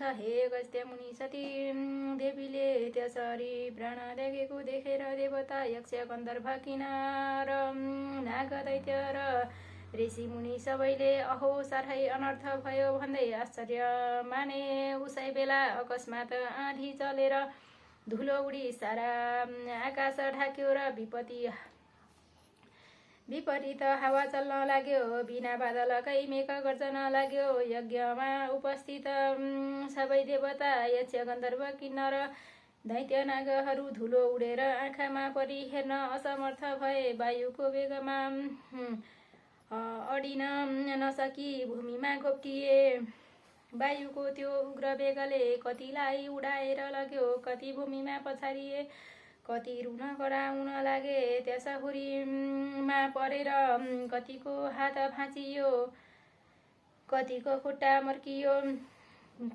हुन्छ। हे अगस्त्य मुनि सती देवीले त्यसरी प्राण त्यागेको देखेर देवता यक्ष गन्धर्व किन्नर नाग दैत्य र ऋषि मुनि सबैले अहो साह्रै अनर्थ भयो भन्दै आश्चर्य माने। उसै बेला अकस्मात आँधी चलेर धुलो उडी सारा आकाश ढाक्यो र विपरीत हावा चल्न लाग्यो। बिना बादलकै मेघ गर्जन लाग्यो। यज्ञमा उपस्थित सबै देवता यक्ष गन्धर्व किन्नर दैत्य नागहरू धुलो उडेर आँखामा परि हेर्न असमर्थ भए। वायुको वेगमा अडिन नसकी भूमिमा घोप्टिए। वायुको त्यो उग्र वेगले कतिलाई उडाएर लग्यो, कति भूमिमा पछारिए, कति रुन कराउन लागे। त्यसहुरीमा परेर कतिको हात भाँचियो, कतिको खुट्टा मर्कियो,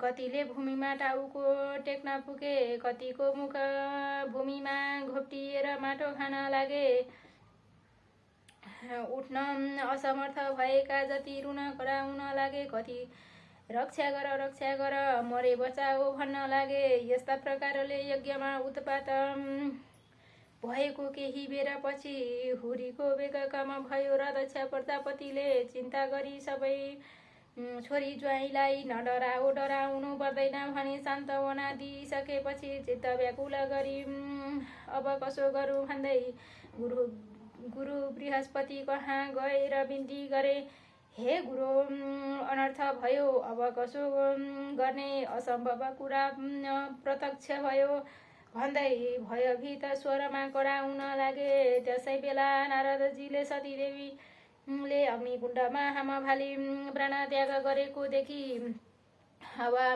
कतिले भूमिमा टाउको टेक्न पुगे, कतिको मुख भूमिमा घोप्टिएर माटो खान लागे। उठ्न असमर्थ भएका जति रुन कराउन लागे, कति रक्षा गर मरे बचाओ भन्न लागे। यस्ता प्रकारले यज्ञमा उत्पात भएको केही बेरपछि हुरीको वेग कम भयो र दक्ष प्रजापतिले चिन्ता गरी सबै छोरी ज्वाइँलाई न डराउनु पर्दैन भनी सान्त्वना दिइसकेपछि चित्त व्याकुल गरी अब कसो गरौँ भन्दै गुरु बृहस्पति कहाँ गएर बिन्ती गरे। हे गुरु, अनर्थ भयो, अब कसो गर्ने, असम्भव कुरा प्रत्यक्ष भयो भन्दै भयभीत स्वरमा कराउन लागे। त्यसै बेला नारदजीले सतीदेवीले अग्निकुण्डमा हाम फाली प्राण त्याग गरेको देखि हावा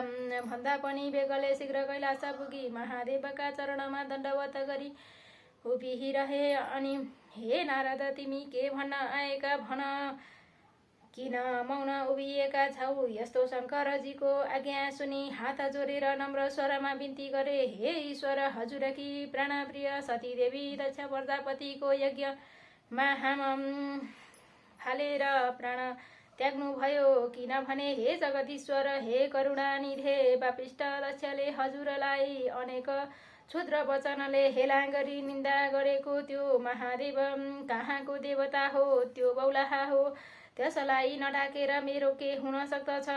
भन्दा पनि वेगले शीघ्र कैलाश पुगी महादेवका चरणमा दण्डवत गरी उभिरहे। अनि हे नारद, तिमी के भन्न आएका भन, किन मौन उभिएका छौ? यस्तो शङ्करजीको आज्ञा सुनि हात जोडेर नम्र स्वरमा बिन्ती गरे। हे ईश्वर, हजुरकी प्राणप्रिय सतीदेवी दक्ष प्रजापतिको यज्ञमा हाम फालेर प्राण त्याग्नुभयो। किनभने हे जगदीश्वर, हे करुणानिधे, पापिष्ट दक्षले हजुरलाई अनेक क्षुद्र वचनले हेला गरी निन्दा गरेको त्यो महादेव कहाँको देवता हो? त्यो बौलाहा हो। त्यसलाई नडाकेर मेरो के हुन सक्दछ?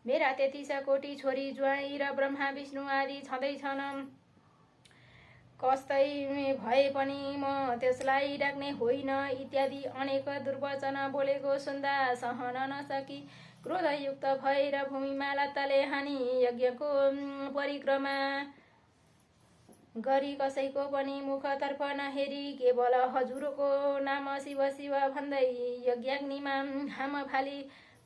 मेरा 33 कोटी छोरी ज्वाइँ र ब्रह्मा विष्णु आदि छँदैछन्। कस्तै भए पनि म त्यसलाई डाक्ने होइन इत्यादि अनेक दुर्वचन बोलेको सुन्दा सहन नसकी क्रोधयुक्त भएर भूमिमा लात्ताले हानी यज्ञको परिक्रमा गरी कसैको पनि मुखतर्फ नहेरी केवल हजुरको नाम शिव शिव भन्दै यज्ञाग्निमा हाम फाली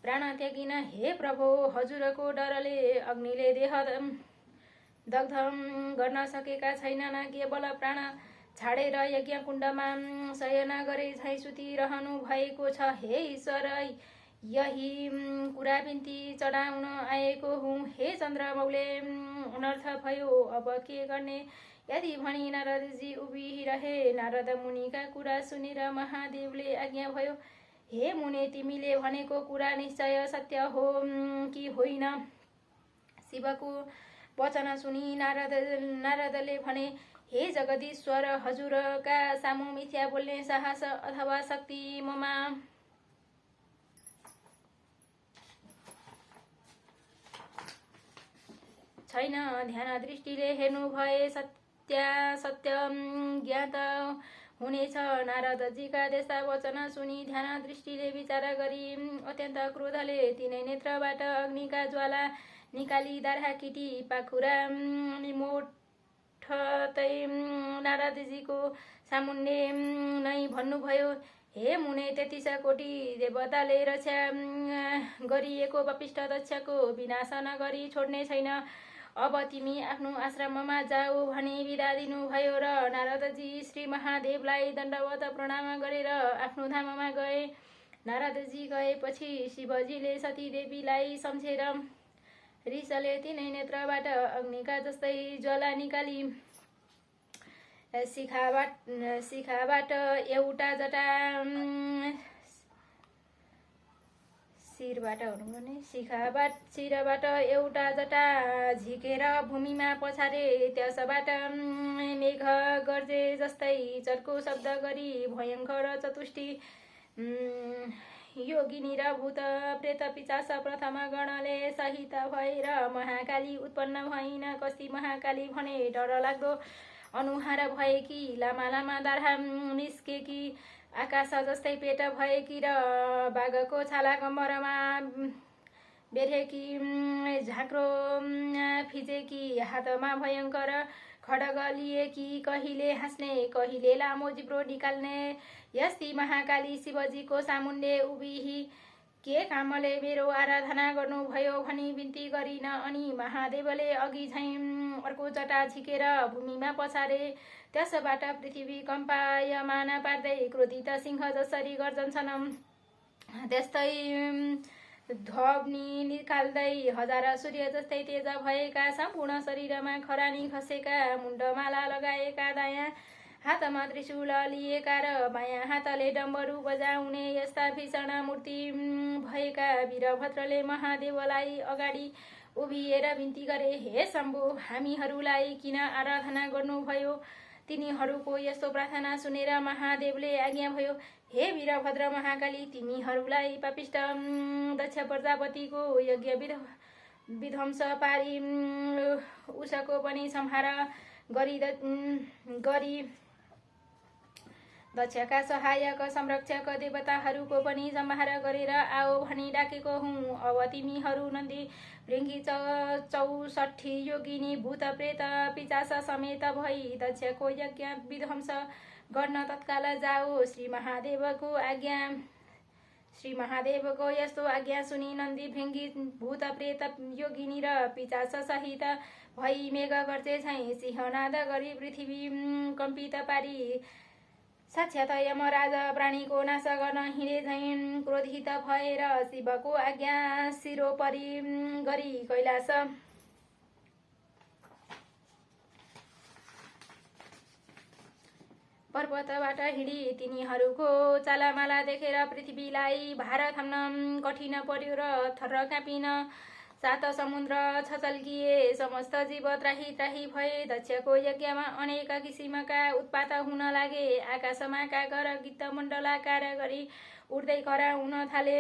प्राण त्यागिन। हे प्रभु, हजुरको डरले अग्निले देह दग्ध गर्न सकेका छैनन्। केवल प्राण छाडेर यज्ञकुण्डमा शयन गरे झैँ सुतिरहनु भएको छ। हे ईश्वर, यही कुरा बिन्ती चढाउन आएको हुँ। हे चन्द्रमौले, अनर्थ भयो, अब के गर्ने यदि भनी नारदजी उभिरहे। नारद मुनिका कुरा सुनेर महादेवले आज्ञा भयो, हे मुने, तिमीले भनेको कुरा निश्चय सत्य हो कि होइन? शिवको वचन सुनि नारदले भने, हे जगदीश्वर, हजुरका सामु मिथ्या बोल्ने साहस अथवा शक्ति ममा छैन। ध्यान दृष्टिले हेर्नु भए सत्य ज्ञात हुनेछ। नारदजीका त्यस्ता वचन सुनि ध्यान दृष्टिले विचार गरी अत्यन्त क्रोधले तिनै नेत्रबाट अग्निका ज्वाला निकाली दाराकिटी पाखुरा निमोठतै नारदजीको सामुन्ने नै भन्नुभयो, हे मुने, 33 कोटी देवताले रक्षा गरिएको पापिष्ट दक्षको विनाश नगरी छोड्ने छैन। अब तिमी आफ्नो आश्रममा जाऊ भनी बिदा दिनुभयो र नारदजी श्री महादेवलाई दण्डवत प्रणाम गरेर आफ्नो धाममा गए। नारदजी गएपछि शिवजीले सतीदेवीलाई सम्झेर रिसले तिनै नेत्रबाट अग्निका जस्तै ज्वाला निकाली शिखाबाट एउटा शिरबाट हुनुपर्ने शिरबाट एउटा जटा झिकेर भूमिमा पछारे त्यसबाट मेघ गर्जे जस्तै चर्को शब्द गरी भयङ्कर चतुष्टि योगिनी र भूत प्रेत पिचास प्रथम गणले सहित भएर महाकाली उत्पन्न भइन्। कस्ती महाकाली भने डरलाग्दो अनुहार भएकी, लामा लामा दाह्रा निस्केकी, आकाश जस्तै पेट भएकी र बाघको छाला कम्मरमा बेरेकी, झाँक्रो फिजेकी, हातमा भयङ्कर खड्ग लिएकी, कहिले हाँस्ने कहिले लामो जिब्रो निकाल्ने यस्ती महाकाली शिवजीको सामुन्ने उभिही के कामले मेरो आराधना गर्नुभयो भनी बिन्ती गरिन। अनि महादेवले अघि झैँ अर्को जटा झिकेर भूमिमा पछारे त्यसबाट पृथ्वी कम्पायमान पार्दै क्रोधित सिंह जसरी गर्जन्छन् त्यस्तै ध्वनि निकाल्दै हजार सूर्य जस्तै तेज भएका, सम्पूर्ण शरीरमा खरानी खसेका, मुण्डमाला लगाएका, दायाँ हातमा त्रिशूल लिएका र बायाँ हातले डम्बरू बजाउने यस्ता भीषण मूर्ति भएका वीरभद्रले महादेवलाई अगाडि उभिएर बिन्ती गरे, हे शम्भु, हामीहरूलाई किन आराधना गर्नुभयो? तिनीहरूको यस्तो प्रार्थना सुनेर महादेवले आज्ञा भयो, हे वीरभद्र महाकाली, तिमीहरूलाई पापिष्ट दक्ष प्रजापतिको यज्ञ विध्वंस पारी उसको पनि संहार गरी दक्षका सहायक संरक्षक देवताहरूको पनि संहार गरेर आओ भनी डाकेको हुँ। अब तिमीहरू नन्दी भृङ्गी 64 योगिनी भूत प्रेत पिचास समेत भई दक्षको यज्ञ विध्वंस गर्न तत्काल जाओ। श्री महादेवको यस्तो आज्ञा सुनि नन्दी भृङ्गी भूत प्रेत योगिनी र पिचास सहित भई मेघ गर्जे झैँ सिंहनाद गरी पृथ्वी कम्पित पारी साक्षात यमराज प्राणीको नाश गर्न हिँडे झैँ क्रोधित भएर शिवको आज्ञा शिरोपरि गरी कैलाश पर्वतबाट हिँडी तिनीहरूको चालामाला देखेर पृथ्वीलाई भार थाम्न कठिन पर्यो र थर काँपिन सात समुद्र छचल्किए, समस्त जीव त्राही त्राही भए। दक्षको यज्ञमा अनेक किसिमका उत्पात हुन लागे। आकाशमा काग र गिद्ध मण्डलाकार गरी उड्दै कराउन थाले।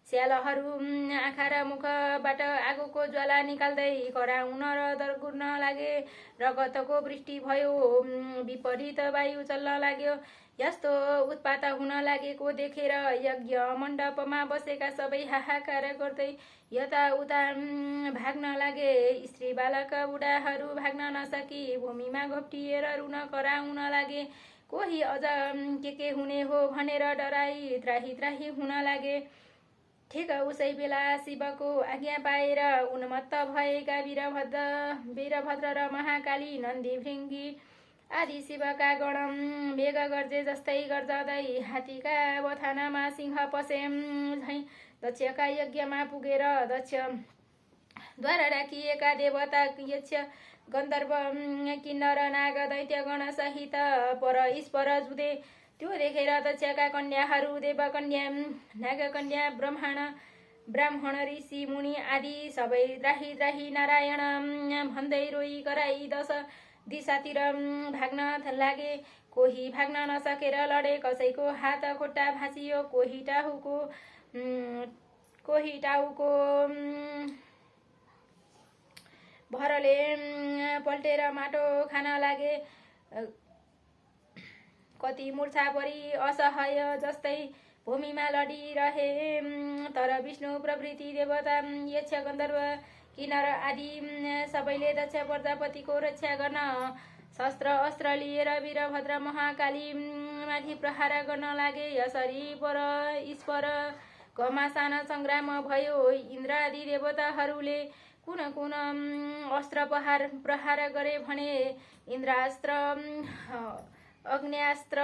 स्यालहरू आँखा र मुखबाट आगोको ज्वाला निकाल्दै कराउन र दर्गुर्न लागे। रगतको वृष्टि भयो, विपरीत वायु चल्न लाग्यो। यस्तो उत्पात हुन लागेको देखेर यज्ञ मण्डपमा बसेका सबै हाहाकार गर्दै यताउता भाग्न लागे। स्त्री बालक बुढाहरू भाग्न नसकी भूमिमा घोप्टिएर रुन कराउन लागे। कोही अझ के हुने हो भनेर डराई त्राही त्राही हुन लागे। ठिक उसै बेला शिवको आज्ञा पाएर उन्मत्त भएका वीरभद्र र महाकाली नन्दी भृङ्गी आदि शिवका गण मेघ गर्जे जस्तै गर्जदै हात्तीका बथानामा सिंह पसे झैँ दक्षका यज्ञमा पुगेर दक्षद्वारा डाकिएका देवता यक्ष गन्धर्व किन्नर नाग दैत्यगण सहित परस्पर जुधे। त्यो देखेर दक्षका कन्याहरू देवकन्या नागकन्या ब्राह्मण ऋषि मुनि आदि सबै त्राही त्राही नारायण भन्दै रोई कराई दश दिशातिर भाग्न लागे। कोही भाग्न नसकेर लडे, कसैको हात खुट्टा भाँचियो, कोही टाउको भरले पल्टेर माटो खान लागे। कति मूर्छा परी असहाय जस्तै भूमिमा लडिरहे। तर विष्णु प्रभृति देवता यक्ष गन्धर्व किन्नर आदि सबैले दक्ष प्रजापतिको रक्षा गर्न शस्त्र अस्त्र लिएर वीरभद्र महाकाली माथि प्रहार गर्न लागे। यसरी परस्पर घमासान संग्राम भयो। इन्द्र आदि देवताहरूले कुन अस्त्र प्रहार गरे भने इन्द्रास्त्र, अग्न्यास्त्र,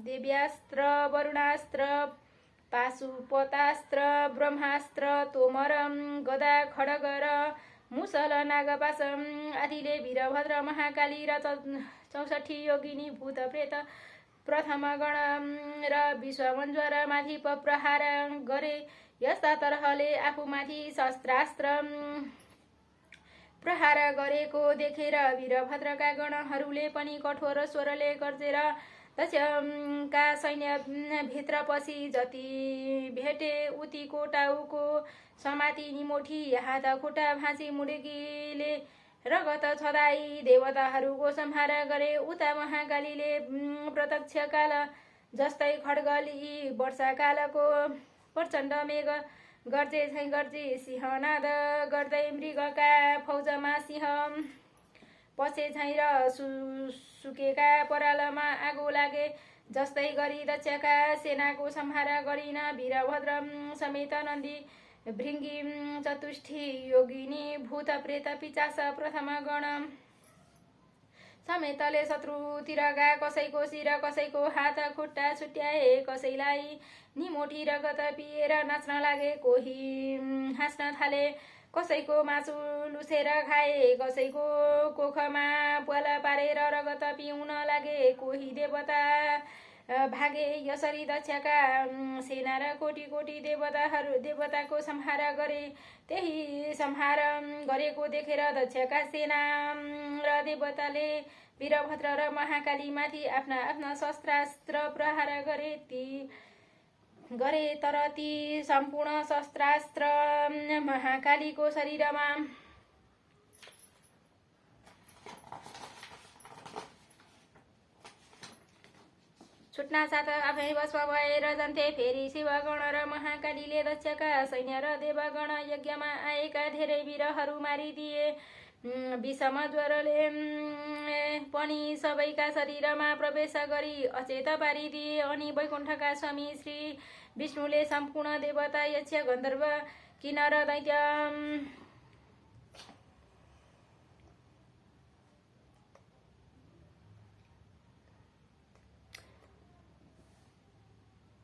देव्यास्त्र, वरुणास्त्र, पाशुपतास्त्र, ब्रह्मास्त्र, तोमर, गदा, खड्ग र मुसल, नागपाश आदिले वीरभद्र महाकाली र 64 योगिनी भूत प्रेत प्रथम गण र विश्ववन्ज्वरमाथि प्रहार गरे। यस्ता तरहले आफूमाथि शस्त्रास्त्र प्रहार गरेको देखेर वीरभद्रका गणहरूले पनि कठोर स्वरले गर्जेर दक्षका सैन्यभित्र पसी जति भेटे उतिको टाउको समाती निमोठी हात खुट्टा भाँची मुर्गीले रगत छदाई देवताहरूको संहार गरे। उता महाकालीले प्रत्यक्ष काल जस्तै खड्गली वर्षाकालको प्रचण्ड मेघ गर्जे झैँ गर्जे सिंहनाद गर्दै मृगका फौजमा सिंह पसे झैँ र सुकेका परालमा आगो लागे। जस्तै गरी दक्षका सेनाको संहार गरिन वीरभद्र समेत नन्दी भृङ्गी चतुष्ठी योगिनी भूत प्रेत पिचास प्रथम गण समेतले शत्रुतिरका कसैको शिर कसैको हात खुट्टा छुट्याए। कसैलाई निमोठी रगत पिएर नाच्न लागे, कोही हाँस्न थाले, कसैको मासु लुसेर खाए, कसैको कोखमा प्वाल पारेर रगत पिउन लागे, कोही देवता भागे। यसरी दक्षका सेना र कोटी कोटी देवताको संहार गरे। त्यही संहार गरेको देखेर दक्षका सेना र देवताले वीरभद्र र महाकालीमाथि आफ्ना आफ्ना शस्त्रास्त्र प्रहार गरे तर ती सम्पूर्ण शस्त्रास्त्र महाकालीको शरीरमा छुट्ना साथ आफै भस्म भएर जान्थे। फेरि शिवगण र महाकालीले दक्षका सैन्य र देवगण यज्ञमा आएका धेरै वीरहरू मारिदिए। विषम ज्वरले पनि सबैका शरीरमा प्रवेश गरी अचेत पारिदिए। अनि वैकुण्ठका स्वामी श्री विष्णुले सम्पूर्ण देवता यक्ष गन्धर्व किन्नर दैत्य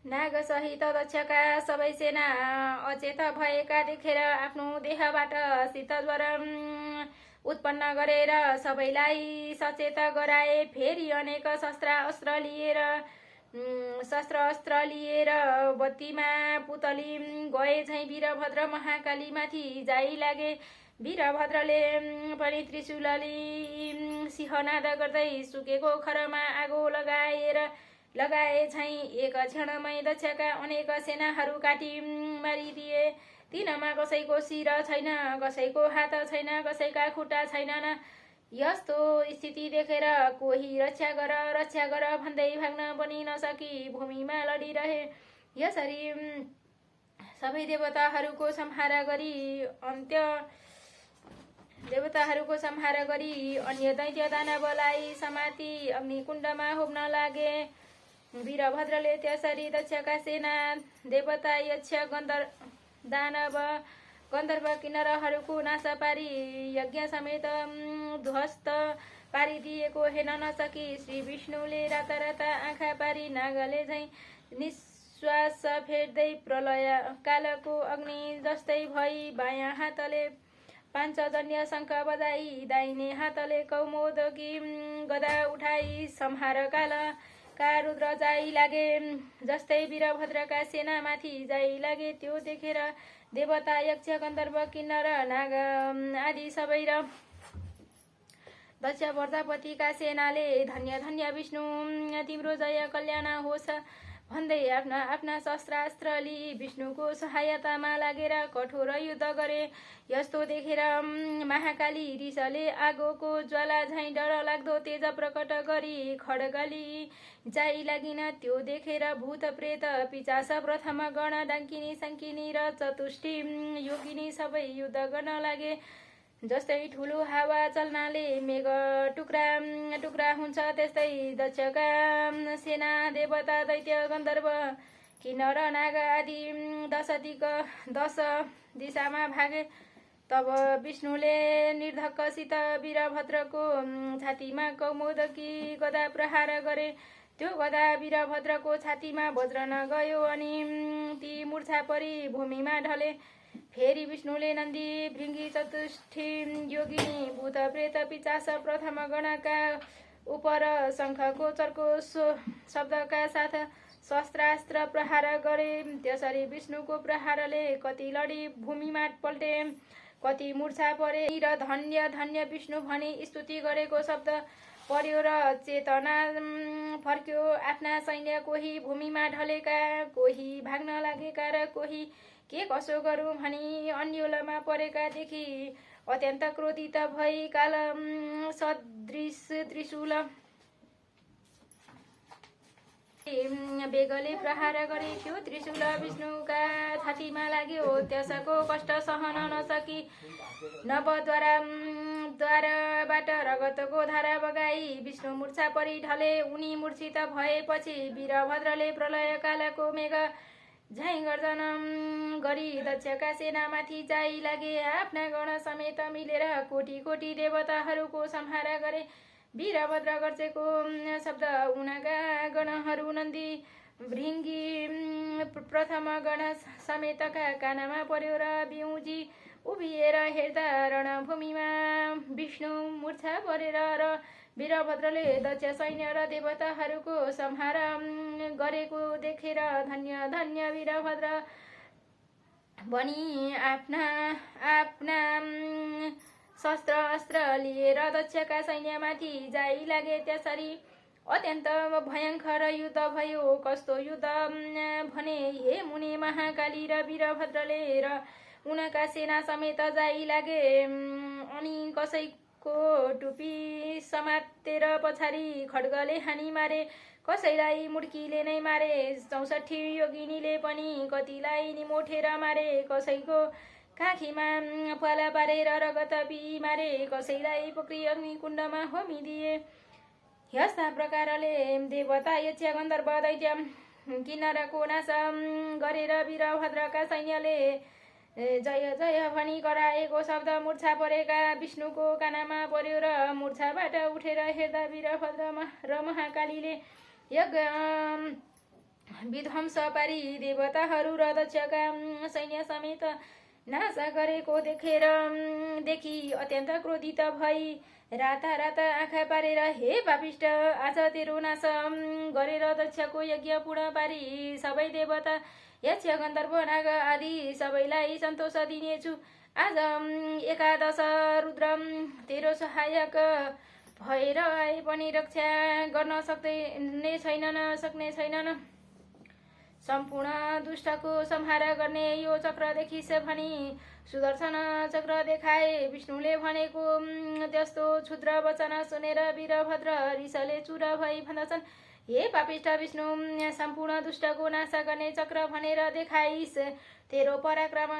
नाग सहित दक्षका सबै सेना अचेत भएका देखेर आफ्नो देहबाट शीतज्वर उत्पन्न गरेर सबैलाई सचेत गराए। फेरि अनेक शस्त्र अस्त्र लिएर बत्तीमा पुतली गए झैँ वीरभद्र महाकालीमाथि जाइ लागे। वीरभद्रले पनि त्रिशूलले सिंहनाद गर्दै सुकेको खरमा आगो लगाए झैँ एक क्षणमै दक्षका अनेक सेनाहरू काटी मारिदिए। तिनमा कसैको शिर छैन, कसैको हात छैन, कसैका खुट्टा छैनन्। यस्तो स्थिति देखेर कोही रक्षा गर भन्दै भाग्न पनि नसकी भूमिमा लडिरहे। यसरी सबै देवताहरूको संहार गरी अन्य दैत्य दानवलाई समाती अग्निकुण्डमा होम्न लागे। वीरभद्रले त्यसरी दक्षका सेना देवता यक्ष दानव गन्धर्व किन्नरहरूको नाश पारी यज्ञ समेत ध्वस्त पारिदिएको हेर्न नसकी श्री विष्णुले राता आँखा पारी नागले झैँ निश्वास फेर्दै प्रलय कालको अग्नि जस्तै भई बायाँ हातले पाञ्चजन्य शङ्ख बजाई दाहिने हातले कौमोदकी गदा उठाई संहार कालका रुद्र जाइ लागे। जस्तै वीरभद्रका सेनामाथि जाइ लागे त्यो देखेर देवता यक्ष गन्धर्व किन्नर नाग आदि सबै र दक्ष प्रजापतिका सेनाले धन्य धन्य विष्णु तिम्रो जय कल्याण होस् भन्दै आफ्ना आफ्ना शस्त्रास्त्र लिई विष्णुको सहायतामा लागेर कठोर युद्ध गरे। यस्तो देखेर महाकाली रिसले आगोको ज्वाला झैँ डरलाग्दो तेज प्रकट गरी खड्गली जाइ लागिन। त्यो देखेर भूत प्रेत पिचास प्रथम गण डाङ्किनी सङ्किनी र चतुष्ठी योगिनी सबै युद्ध गर्न लागे। जस्तै ठुलो हावा चल्नाले मेघ टुक्रा हुन्छ त्यस्तै दक्षका सेना देवता दैत्य गन्धर्व किन्नर नाग आदि 10 दिशामा भागे। तब विष्णुले निर्धक्कसित वीरभद्रको छातीमा कौमोदकी गदा प्रहार गरे। त्यो गदा वीरभद्रको छातीमा बज्रन गयो अनि ती मूर्छा परी भूमिमा ढले। फेरि विष्णुले नन्दी भृङ्गी चतुष्ठी योगिनी भूत प्रेत पिचास प्रथम गणका उपर शङ्खको चर्को शब्दका साथ शस्त्रास्त्र प्रहार गरे। त्यसरी विष्णुको प्रहारले कति लडी भूमिमा पल्टे, कति मूर्छा परे र धन्य धन्य विष्णु भनी स्तुति गरेको शब्द पर्यो र चेतना फर्क्यो। आफ्ना सैन्य कोही भूमिमा ढलेका, कोही भाग्न लागेका र कोही के कसो गरौँ भनी अन्योलमा परेका देखि अत्यन्त क्रोधित भई काल सदृश त्रिशूल बेगले प्रहार गरे। त्यो त्रिशूल विष्णुका छातीमा लाग्यो। त्यसको कष्ट सहन नसकी नवद्वारबाट रगतको धारा बगाई विष्णु मूर्छा परि ढले। उनी मूर्छित भएपछि वीरभद्रले प्रलय कालको मेघ झैँ गर्जन गरी दक्षका सेनामाथि जाइ लागे। आफ्ना गण समेत मिलेर कोटी कोटी देवताहरूको संहार गरे। वीरभद्र गर्जेको शब्द उनका गणहरू नन्दी भृङ्गी प्रथम गण समेतका कानमा पर्यो र बिउजी उभिएर हेर्दा रणभूमिमा विष्णु मूर्छा परेर र वीरभद्रले दक्ष सैन्य र देवताहरूको संहार गरेको देखेर धन्य धन्य वीरभद्र भनी आफ्ना शस्त्र अस्त्र लिएर दक्षका सैन्यमाथि जाइ लागे। त्यसरी अत्यन्त भयङ्कर युद्ध भयो। कस्तो युद्ध भने हे मुनि महाकाली र वीरभद्रले र उनका सेना समेत जाइ लागे। अनि कसैको टुपी समातेर पछाडि खड्गले हानी मारे, कसैलाई मुड्कीले नै मारे। 64 योगिनीले पनि कतिलाई निमोठेर मारे। कसैको काखीमा पाला पारेर रगत पिई मारे। कसैलाई पक्री अग्निकुण्डमा होमिदिए। यस्ता प्रकारले देवता यक्ष गन्धर्व दैत्य किन्नरको नाश गरेर वीरभद्रका सैन्यले जय जय भनी कराएको शब्द मूर्छा परेका विष्णुको कानमा पर्यो र मूर्छाबाट उठेर हेर्दा वीरभद्र र महाकालीले यज्ञ विध्वंस पारी देवताहरू र दक्षका सैन्य समेत नाश गरेको देखि अत्यन्त क्रोधित भई राता राता आँखा पारेर हे पापिष्ट, आज तेरो नाश गरेर दक्षको यज्ञ पूर्ण पारी सबै देवता यक्ष गन्धर्व नाग आदि सबैलाई सन्तोष दिनेछु। आज एकादश रुद्र तेरो सहायक भएर आए पनि रक्षा गर्न सक्ने छैनन्। सम्पूर्ण दुष्टको संहार गर्ने यो चक्र देखिस भनी सुदर्शन चक्र देखाए। विष्णुले भनेको त्यस्तो क्षुद्र वचन सुनेर वीरभद्र रिसले चुर भई भन्दछन्, हे पापिष्ट विष्णु, सम्पूर्ण दुष्टको नाश गर्ने चक्र भनेर देखाइस। तेरो पराक्रम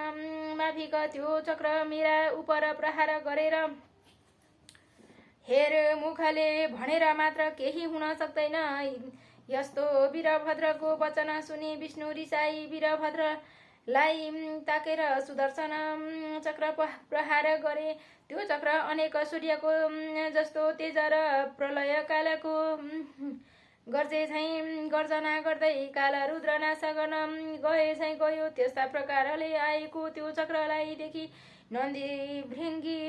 माफिक त्यो चक्र मेरा उपर प्रहार गरेर हेर, मुखले भनेर मात्र केही हुन सक्दैन। यस्तो वीरभद्रको वचन सुनि विष्णु रिसाई वीरभद्रलाई ताकेर सुदर्शन चक्र प्रहार गरे। त्यो चक्र अनेक सूर्यको जस्तो तेज र प्रलय कालको गर्जे झैँ गर्जना गर्दै काल रुद्र नाश गर्न गए झैँ गयो। त्यस्ता प्रकारले आएको त्यो चक्रलाई देखि नन्दी भृङ्गी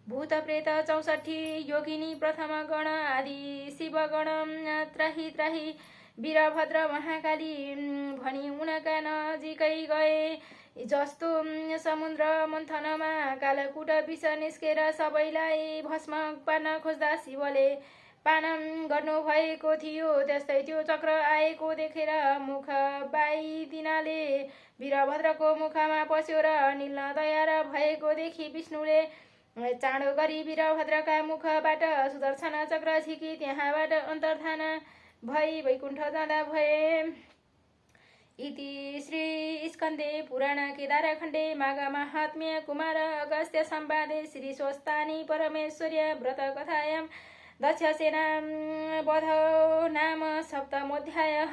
भूत प्रेत 64 योगिनी प्रथम गण आदि शिवगण त्राही त्राही वीरभद्र महाकाली भनी उनका नजिकै गए। जस्तो समुद्र मन्थनमा कालकूट विष निस्केर सबैलाई भस्म पार्न खोज्दा शिवले पान गर्नु भएको थियो, त्यस्तै त्यो चक्र आएको देखेर मुख बाइदिनाले वीरभद्रको मुखमा पस्यो र निल्न तयार भएको देखि विष्णुले चाँडो गरी वीरभद्रका मुखबाट सुदर्शन चक्र झिकी त्यहाँबाट अन्तर्धान भई वैकुण्ठ जाँदा भए। इति श्री स्कन्दे पुराण केदारखण्डे माघ माहात्म्य कुमार अगस्त्य संवादे श्री स्वस्तानी परमेश्वर्य व्रत कथायां दक्षसेना वध नाम सप्तमोऽध्यायः।